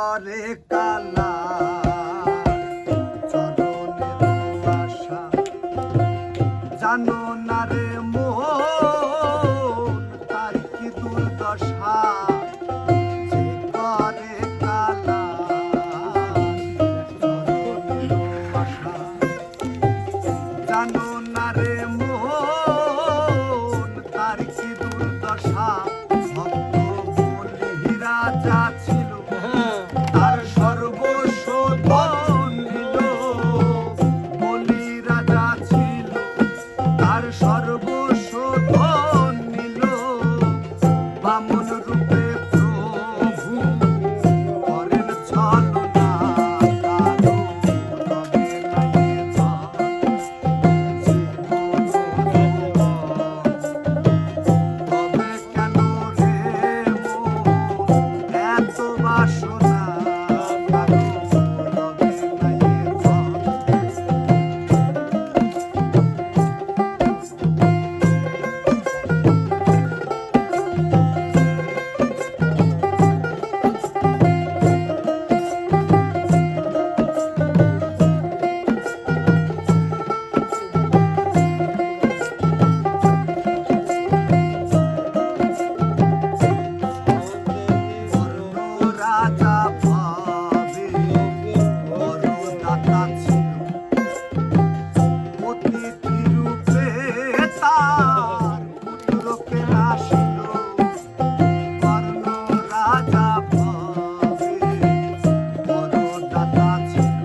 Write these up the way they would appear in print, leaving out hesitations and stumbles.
রে কালা চরণের আশা জানো না রে মন তার কি দুর্দশা যে করে কালা চরণের আশা জানো না রে মন তার কি দুর্দশা ভক্ত বলি রাজা ছিল তার সর্বস্ব ধন নিল বলি রাজা ছিল তার সর্বস্ব ধন নিল বামন রূপে প্রভু করেন ছলনা কারো তবে নাই তবে কেন রে মন এত বাসনা কারো তবে নাই রাজা ভাবে বড় দাতা ছিল অতিথি রূপে তার পুত্রকে আসিল কর্ণ রাজা ভাবে বড় দাতা ছিল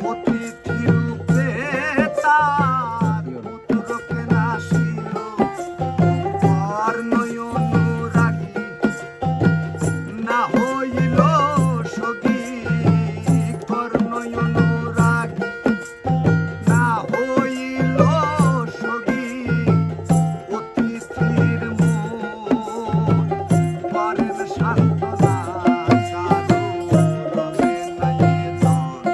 অতিথি রূপে তার পুত্রকে আসিল কর্ণই অনুরাগী না হইল সগী কর্ণই অনুরাগী না হইল সগী অতিথির মন করেন সান্ত্বনা কারো রবে নাই ধন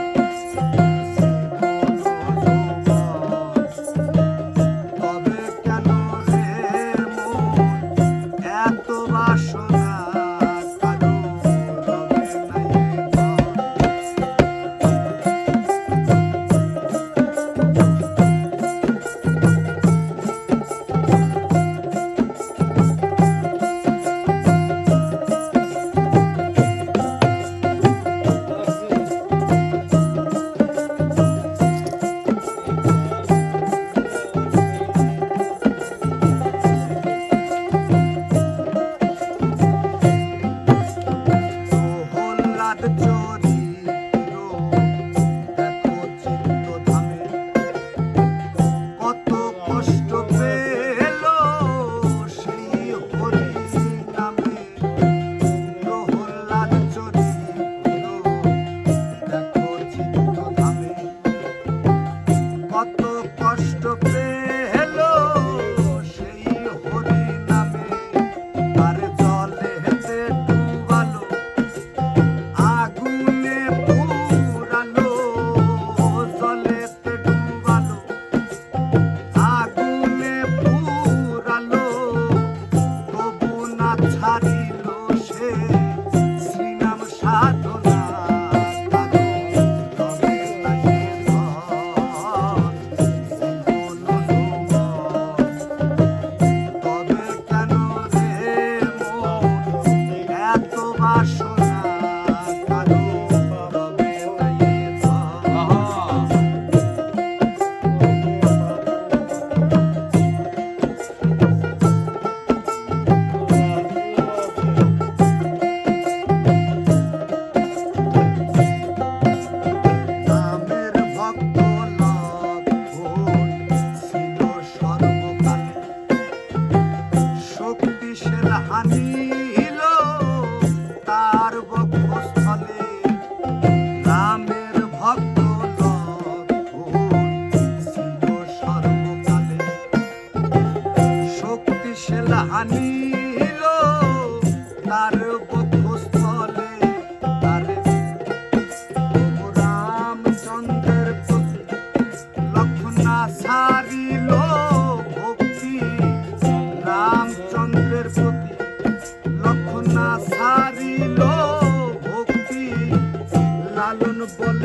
তবে কেন রে মন এত বাসনা কারো রবে নাই ধন প্রহ্লাদ চরিত্র দেখো চিত্তধামে কত কষ্ট পেল সেই হরি নামে প্রহ্লাদ চরিত্র দেখো চিত্তধামে কত কষ্ট পেল সেই হরি নামে তার জলে হেতে ডুবালো আগুন বলে